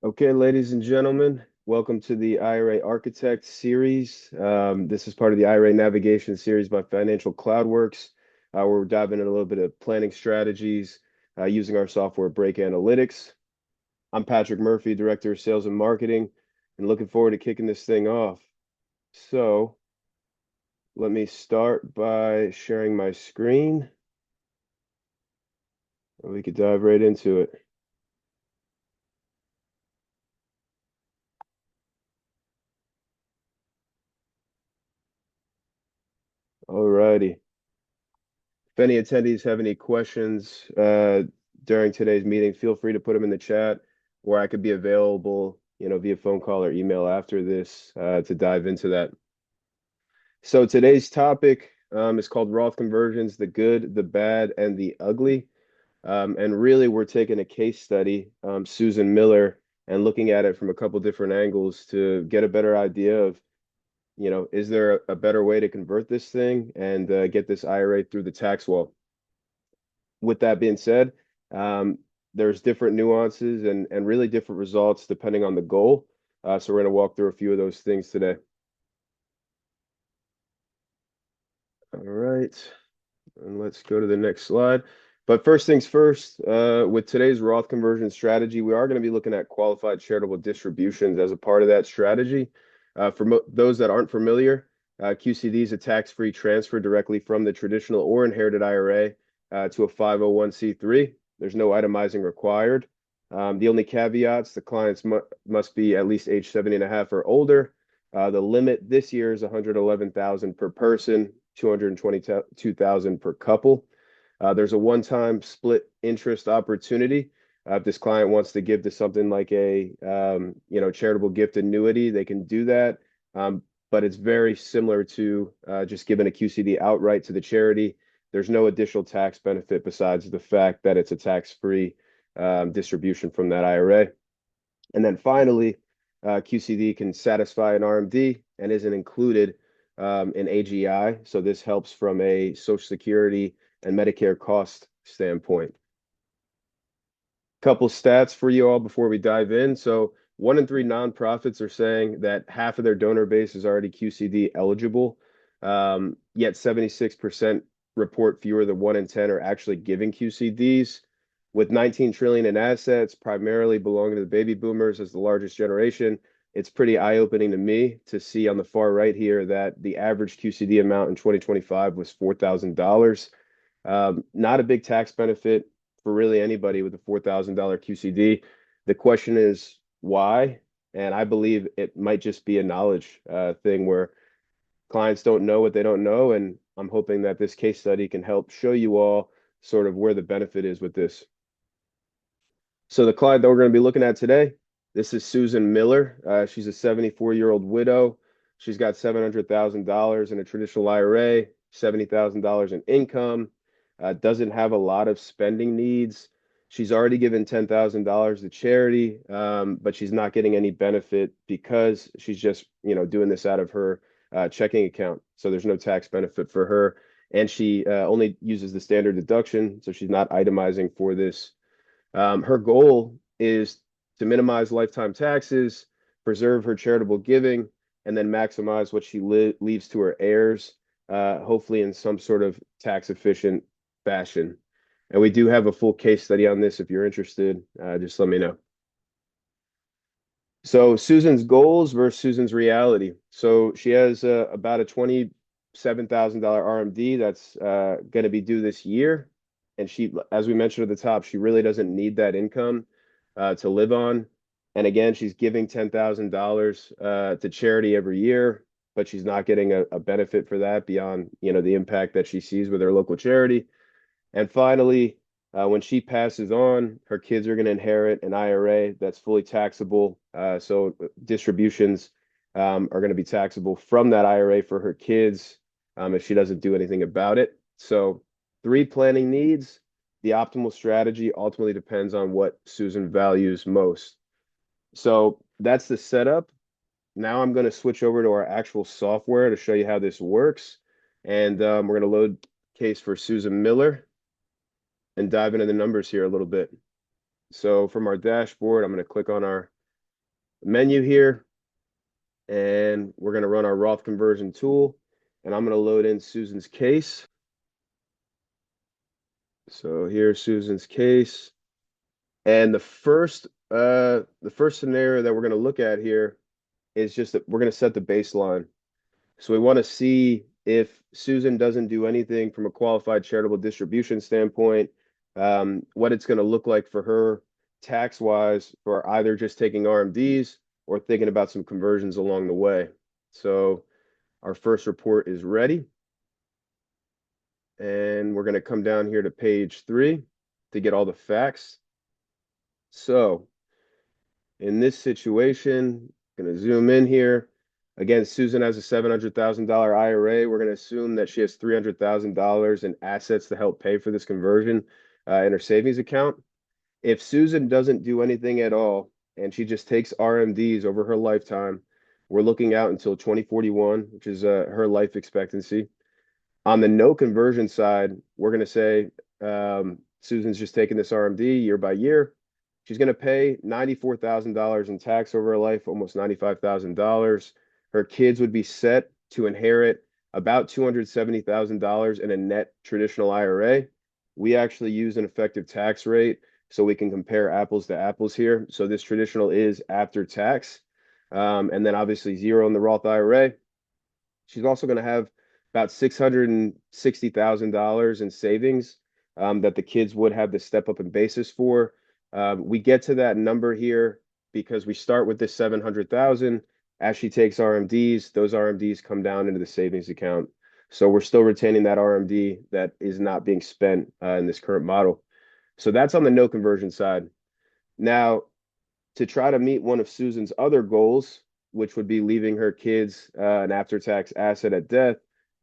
Okay, ladies and gentlemen, welcome to the IRA Architect series. This is part of the IRA Navigation Series by Financial Cloudworks, where we're diving into a little bit of planning strategies using our software Break Analytics. I'm Patrick Murphy, Director of Sales and Marketing, and looking forward to kicking this thing off. So let me start by sharing my screen, and we could dive right into it. All righty. If any attendees have any questions during today's meeting, feel free to put them in the chat, or I could be available, via phone call or email after this to dive into that. So today's topic is called Roth Conversions, the good, the bad, and the ugly. And really, we're taking a case study, Susan Miller, and looking at it from a couple different angles to get a better idea of, is there a better way to convert this thing and get this IRA through the tax wall? With that being said, um, there's different nuances and really different results depending on the goal. So we're going to walk through a few of those things today. All right, and let's go to the next slide. But first things first, with today's Roth conversion strategy, we are going to be looking at qualified charitable distributions as a part of that strategy. For those that aren't familiar, QCD is a tax-free transfer directly from the traditional or inherited IRA to a 501c3. There's no itemizing required. The only caveats, the clients must be at least age 70 and a half or older. The limit this year is 111,000 per person, 222,000 per couple. There's a one-time split interest opportunity. If this client wants to give to something like a charitable gift annuity, they can do that. But it's very similar to just giving a QCD outright to the charity. There's no additional tax benefit besides the fact that it's a tax-free distribution from that IRA. And then finally, QCD can satisfy an RMD and isn't included in AGI. So this helps from a Social Security and Medicare cost standpoint. Couple stats for you all before we dive in. So 1 in 3 nonprofits are saying that half of their donor base is already QCD eligible. Yet 76% report fewer than 1 in 10 are actually giving QCDs. With 19 trillion in assets, primarily belonging to the baby boomers as the largest generation, it's pretty eye-opening to me to see on the far right here that the average QCD amount in 2025 was $4,000. Not a big tax benefit for really anybody with a $4,000 QCD. The question is why? And I believe it might just be a knowledge thing where clients don't know what they don't know. And I'm hoping that this case study can help show you all sort of where the benefit is with this. So the client that we're going to be looking at today, this is Susan Miller. She's a 74-year-old widow. She's got $700,000 in a traditional IRA, $70,000 in income, doesn't have a lot of spending needs. She's already given $10,000 to charity, but she's not getting any benefit because she's just, doing this out of her checking account. So there's no tax benefit for her. And she only uses the standard deduction, so she's not itemizing for this. Her goal is to minimize lifetime taxes, preserve her charitable giving, and then maximize what she leaves to her heirs, hopefully in some sort of tax efficient fashion. And we do have a full case study on this. If you're interested, just let me know. So Susan's goals versus Susan's reality. So she has about a $27,000 RMD that's going to be due this year. And she, as we mentioned at the top, she really doesn't need that income to live on. And again, she's giving $10,000 to charity every year, but she's not getting a benefit for that beyond, the impact that she sees with her local charity. And finally, when she passes on, her kids are going to inherit an IRA that's fully taxable. So distributions are going to be taxable from that IRA for her kids if she doesn't do anything about it. So 3 planning needs. The optimal strategy ultimately depends on what Susan values most. So that's the setup. Now I'm going to switch over to our actual software to show you how this works. And we're going to load case for Susan Miller and dive into the numbers here a little bit. So from our dashboard, I'm going to click on our menu here, and we're going to run our Roth conversion tool, and I'm going to load in Susan's case. So here's Susan's case. And the first scenario that we're going to look at here is just that we're going to set the baseline. So we want to see if Susan doesn't do anything from a qualified charitable distribution standpoint, what it's going to look like for her tax-wise for either just taking RMDs or thinking about some conversions along the way. So our first report is ready. And we're going to come down here to page 3 to get all the facts. So in this situation, going to zoom in here. Again, Susan has a $700,000 IRA. We're going to assume that she has $300,000 in assets to help pay for this conversion in her savings account. If Susan doesn't do anything at all and she just takes RMDs over her lifetime, we're looking out until 2041, which is her life expectancy. On the no conversion side, we're going to say Susan's just taking this RMD year by year. She's going to pay $94,000 in tax over her life, almost $95,000. Her kids would be set to inherit about $270,000 in a net traditional IRA. We actually use an effective tax rate so we can compare apples to apples here. So this traditional is after tax. And then obviously zero in the Roth IRA. She's also going to have about $660,000 in savings that the kids would have the step up in basis for. We get to that number here because we start with this 700,000. As she takes RMDs, those RMDs come down into the savings account. So we're still retaining that RMD that is not being spent in this current model. So that's on the no conversion side. Now, to try to meet one of Susan's other goals, which would be leaving her kids an after-tax asset at death,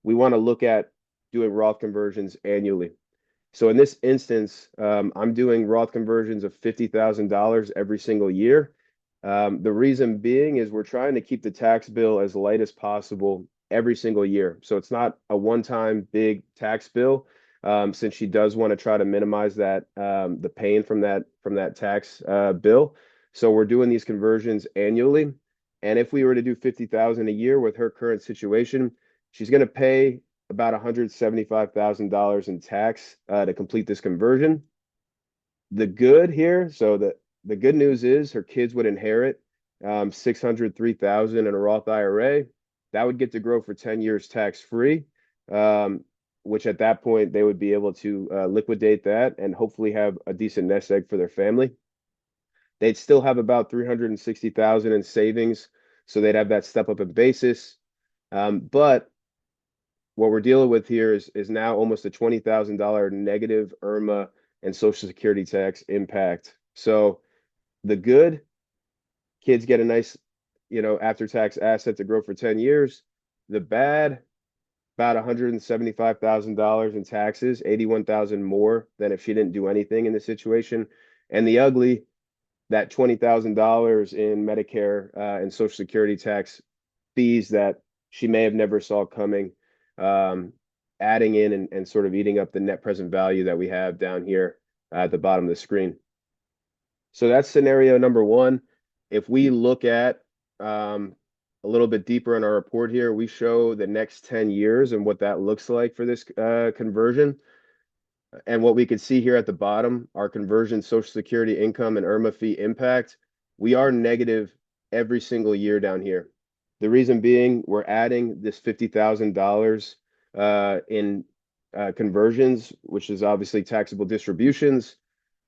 we want to look at doing Roth conversions annually. So in this instance, I'm doing Roth conversions of $50,000 every single year. The reason being is we're trying to keep the tax bill as light as possible every single year. So it's not a one-time big tax bill, since she does want to try to minimize that the pain from that tax bill. So we're doing these conversions annually. And if we were to do 50,000 a year with her current situation, she's going to pay about $175,000 in tax to complete this conversion. The good here, so the good news is her kids would inherit 603,000 in a Roth IRA. That would get to grow for 10 years tax free, which at that point they would be able to liquidate that and hopefully have a decent nest egg for their family. They'd still have about 360,000 in savings, so they'd have that step up in basis. But what we're dealing with here is now almost a $20,000 negative IRMA and Social Security tax impact. So the good, kids get a nice, after-tax asset to grow for 10 years. The bad, about $175,000 in taxes, 81,000 more than if she didn't do anything in the situation. And the ugly, that $20,000 in Medicare and Social Security tax fees that she may have never saw coming, adding in and sort of eating up the net present value that we have down here at the bottom of the screen. So that's scenario number one. If we look at a little bit deeper in our report here, we show the next 10 years and what that looks like for this conversion. And what we can see here at the bottom, our conversion, Social Security income, and IRMA fee impact, we are negative every single year down here. The reason being, we're adding this $50,000 in conversions, which is obviously taxable distributions,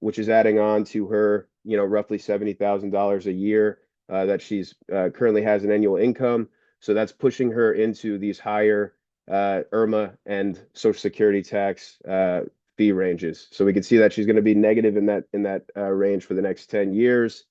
which is adding on to her, roughly $70,000 a year that she's currently has an annual income. So that's pushing her into these higher IRMA and Social Security tax fee ranges. So we can see that she's going to be negative in that range for the next 10 years.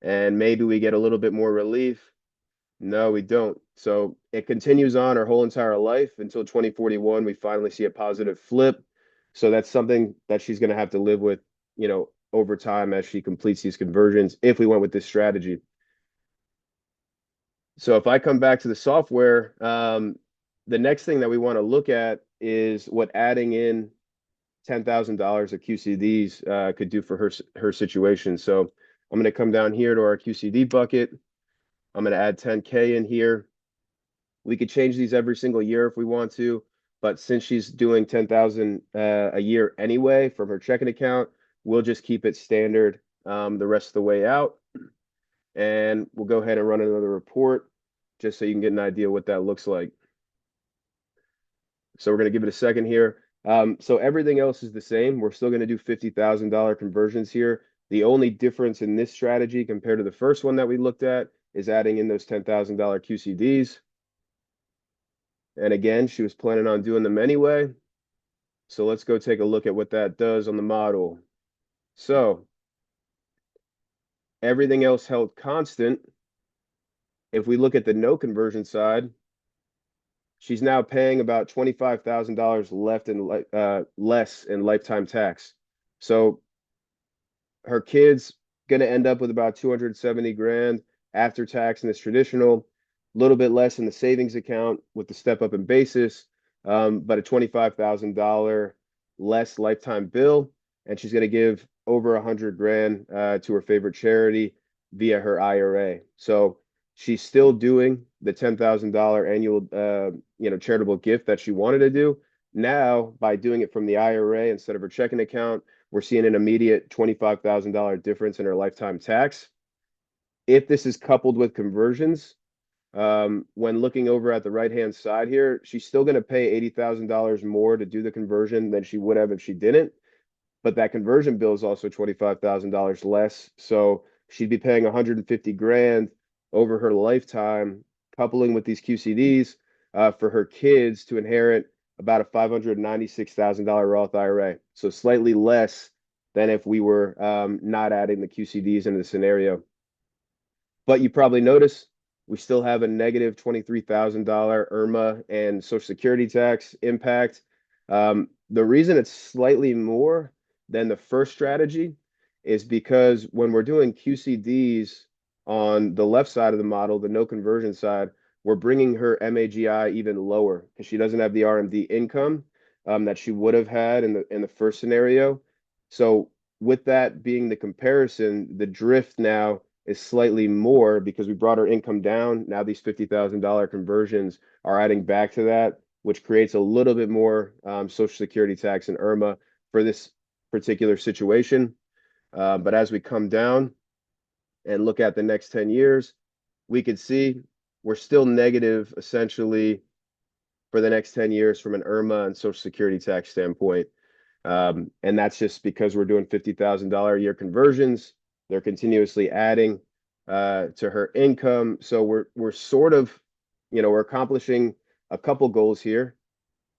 And maybe we get a little bit more relief. No, we don't. So it continues on her whole entire life until 2041. We finally see a positive flip. So that's something that she's going to have to live with, over time as she completes these conversions, if we went with this strategy. So if I come back to the software, the next thing that we want to look at is what adding in $10,000 of QCDs could do for her situation. So I'm going to come down here to our QCD bucket. I'm going to add 10K in here. We could change these every single year if we want to, but since she's doing 10,000 a year anyway from her checking account, we'll just keep it standard the rest of the way out. And we'll go ahead and run another report just so you can get an idea what that looks like. So we're going to give it a second here. So everything else is the same. We're still going to do $50,000 conversions here. The only difference in this strategy compared to the first one that we looked at is adding in those $10,000 QCDs. And again, she was planning on doing them anyway. So let's go take a look at what that does on the model. So everything else held constant. If we look at the no conversion side, she's now paying about $25,000 less in lifetime tax. So her kid's going to end up with about 270 grand after tax in this traditional, a little bit less in the savings account with the step up in basis, but a $25,000 less lifetime bill. And she's going to give over 100 grand to her favorite charity via her IRA. So she's still doing the $10,000 annual, charitable gift that she wanted to do. Now, by doing it from the IRA instead of her checking account, we're seeing an immediate $25,000 difference in her lifetime tax. If this is coupled with conversions, when looking over at the right-hand side here, she's still going to pay $80,000 more to do the conversion than she would have if she didn't. But that conversion bill is also $25,000 less. So she'd be paying 150 grand over her lifetime, coupling with these QCDs for her kids to inherit about a $596,000 Roth IRA. So slightly less than if we were not adding the QCDs into the scenario. But you probably notice we still have a negative $23,000 IRMA and Social Security tax impact. The reason it's slightly more than the first strategy is because when we're doing QCDs on the left side of the model, the no conversion side, we're bringing her MAGI even lower because she doesn't have the RMD income that she would have had in the first scenario. So with that being the comparison, the drift now is slightly more because we brought her income down. Now these $50,000 conversions are adding back to that, which creates a little bit more Social Security tax and IRMA for this particular situation. But as we come down and look at the next 10 years, we could see we're still negative essentially for the next 10 years from an IRMA and Social Security tax standpoint. And that's just because we're doing $50,000 a year conversions. They're continuously adding to her income. So we're sort of, we're accomplishing a couple goals here.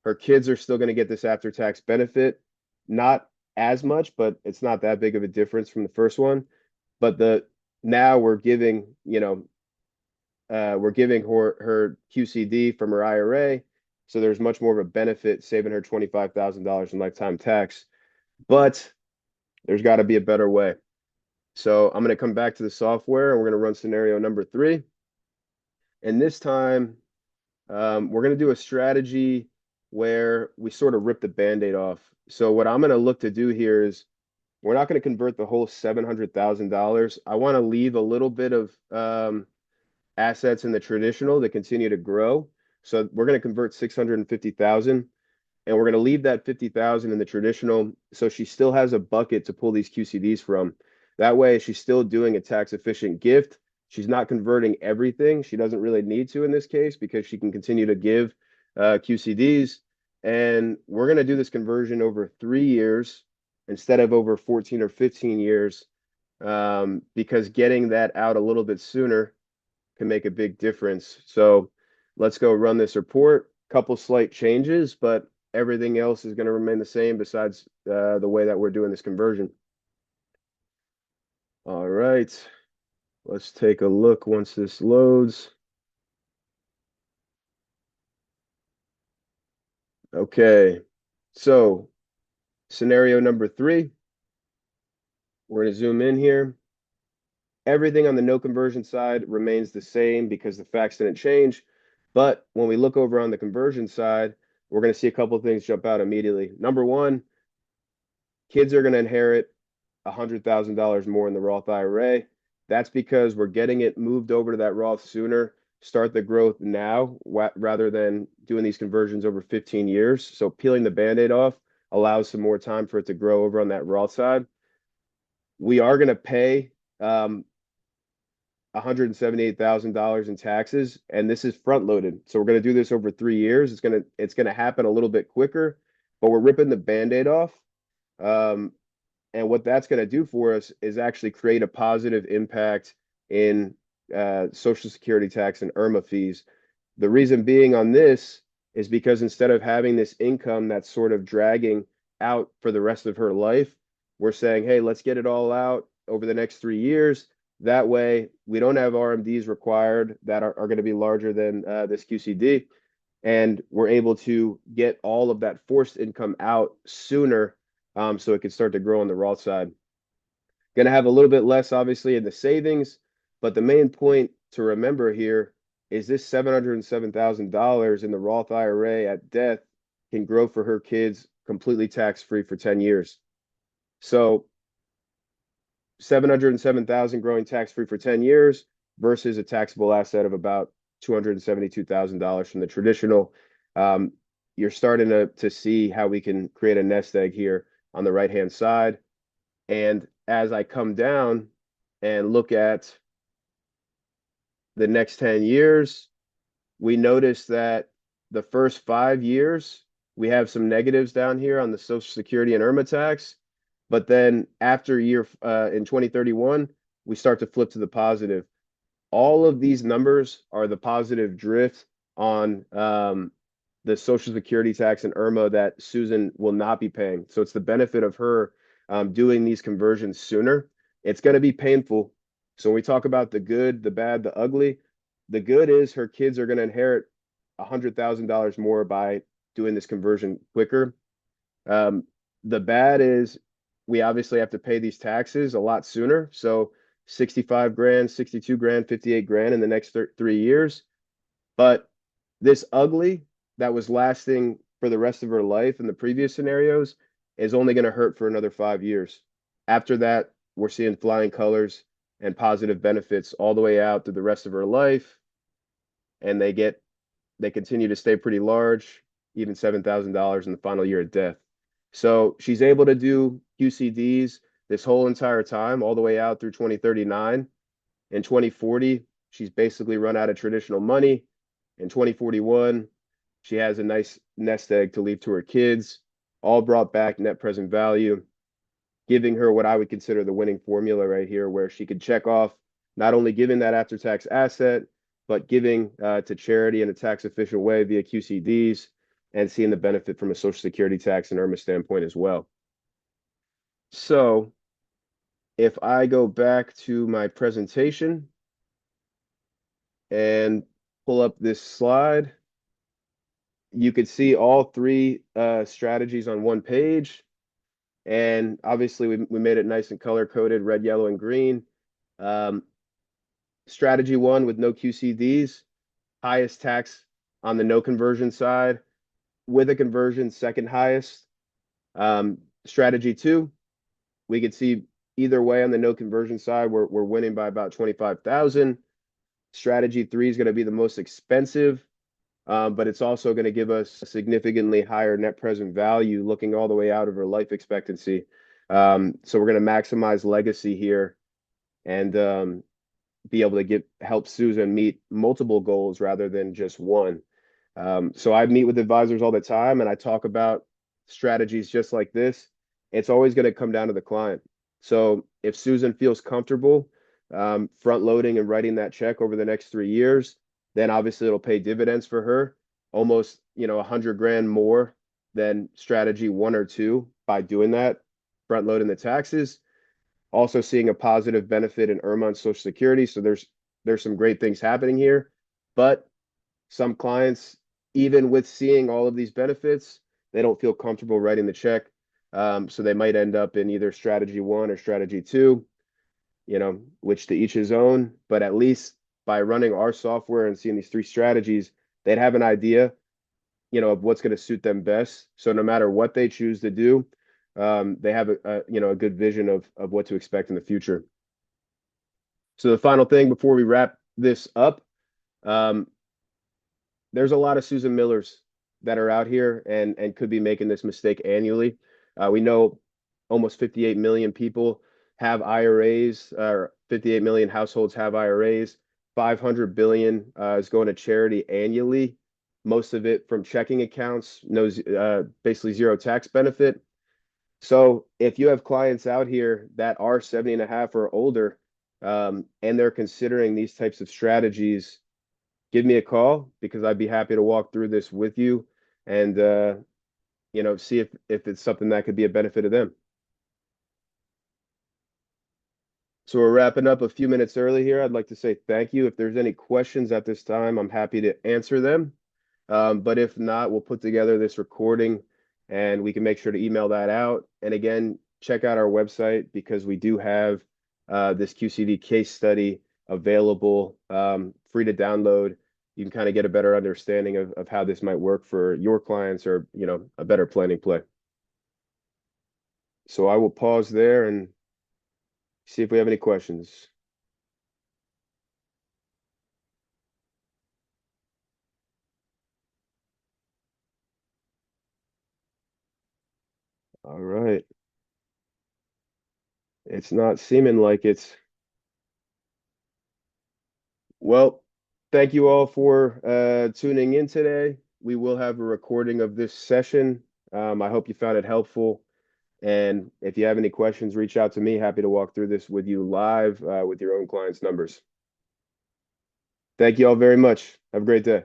Her kids are still going to get this after-tax benefit, not as much, but it's not that big of a difference from the first one. But now we're giving, her QCD from her IRA. So there's much more of a benefit saving her $25,000 in lifetime tax. But there's got to be a better way. So I'm going to come back to the software and we're going to run scenario number 3. And this time, we're going to do a strategy where we sort of rip the Band-Aid off. So what I'm going to look to do here is we're not going to convert the whole $700,000. I want to leave a little bit of assets in the traditional to continue to grow. So we're going to convert 650,000 and we're going to leave that 50,000 in the traditional. So she still has a bucket to pull these QCDs from. That way she's still doing a tax efficient gift. She's not converting everything. She doesn't really need to in this case because she can continue to give QCDs. And we're going to do this conversion over 3 years instead of over 14 or 15 years because getting that out a little bit sooner can make a big difference. So let's go run this report. Couple slight changes, but everything else is going to remain the same besides the way that we're doing this conversion. All right, let's take a look once this loads. Okay, so scenario number 3, we're going to zoom in here. Everything on the no conversion side remains the same because the facts didn't change. But when we look over on the conversion side, we're going to see a couple of things jump out immediately. Number one, kids are going to inherit $100,000 more in the Roth IRA. That's because we're getting it moved over to that Roth sooner, start the growth now rather than doing these conversions over 15 years. So peeling the Band-Aid off allows some more time for it to grow over on that Roth side. We are going to pay $178,000 in taxes, and this is front loaded. So we're going to do this over 3 years. It's gonna happen a little bit quicker, but we're ripping the Band-Aid off. Um, and what that's going to do for us is actually create a positive impact in Social Security tax and IRMA fees. The reason being on this is because instead of having this income that's sort of dragging out for the rest of her life, we're saying, hey, let's get it all out over the next 3 years. That way, we don't have RMDs required that are going to be larger than this QCD. And we're able to get all of that forced income out sooner, so it can start to grow on the Roth side. Going to have a little bit less, obviously, in the savings, but the main point to remember here is this $707,000 in the Roth IRA at death can grow for her kids completely tax-free for 10 years. So 707,000 growing tax-free for 10 years versus a taxable asset of about $272,000 from the traditional. You're starting to see how we can create a nest egg here on the right-hand side. And as I come down and look at the next 10 years, we notice that the first 5 years, we have some negatives down here on the Social Security and IRMA tax. But then after in 2031, we start to flip to the positive. All of these numbers are the positive drift on the Social Security tax and IRMA that Susan will not be paying. So it's the benefit of her doing these conversions sooner. It's going to be painful. So when we talk about the good, the bad, the ugly, the good is her kids are going to inherit $100,000 more by doing this conversion quicker. The bad is we obviously have to pay these taxes a lot sooner. So 65 grand, 62 grand, 58 grand in the next 3 years. But this ugly that was lasting for the rest of her life in the previous scenarios is only going to hurt for another 5 years. After that, we're seeing flying colors and positive benefits all the way out through the rest of her life. And they continue to stay pretty large, even $7,000 in the final year of death. So she's able to do QCDs this whole entire time, all the way out through 2039. In 2040, she's basically run out of traditional money. In 2041, she has a nice nest egg to leave to her kids, all brought back net present value, giving her what I would consider the winning formula right here, where she could check off not only giving that after-tax asset, but giving to charity in a tax-efficient way via QCDs and seeing the benefit from a Social Security tax and IRMA standpoint as well. So if I go back to my presentation and pull up this slide, you could see all three strategies on one page. And obviously we made it nice and color-coded, red, yellow, and green. Strategy one with no QCDs, highest tax on the no conversion side. With a conversion, second highest. Strategy two, we could see either way on the no conversion side, we're winning by about 25,000. Strategy three is going to be the most expensive, but it's also going to give us a significantly higher net present value looking all the way out of her life expectancy. So we're going to maximize legacy here and be able to help Susan meet multiple goals rather than just one. So I meet with advisors all the time and I talk about strategies just like this. It's always going to come down to the client. So if Susan feels comfortable front loading and writing that check over the next 3 years, then obviously it'll pay dividends for her, almost 100 grand more than strategy one or two by doing that, front loading the taxes. Also seeing a positive benefit in IRMA and Social Security. So there's some great things happening here. But some clients, even with seeing all of these benefits, they don't feel comfortable writing the check. So they might end up in either strategy one or strategy two, which to each his own. But at least by running our software and seeing these three strategies, they'd have an idea, of what's going to suit them best. So no matter what they choose to do, they have a good vision of what to expect in the future. So the final thing before we wrap this up, um, there's a lot of Susan Millers that are out here and could be making this mistake annually. We know almost 58 million people have IRAs, or 58 million households have IRAs. 500 billion is going to charity annually. Most of it from checking accounts, no, basically zero tax benefit. So if you have clients out here that are 70 and a half or older, and they're considering these types of strategies, give me a call because I'd be happy to walk through this with you and see if it's something that could be a benefit to them. So we're wrapping up a few minutes early here. I'd like to say thank you. If there's any questions at this time, I'm happy to answer them. But if not, we'll put together this recording and we can make sure to email that out. And again, check out our website because we do have this QCD case study available, free to download. You can kind of get a better understanding of how this might work for your clients or, a better planning play. So I will pause there and see if we have any questions. All right. It's not seeming like it's. Well, thank you all for tuning in today. We will have a recording of this session. I hope you found it helpful. And if you have any questions, reach out to me. Happy to walk through this with you live with your own clients' numbers. Thank you all very much. Have a great day.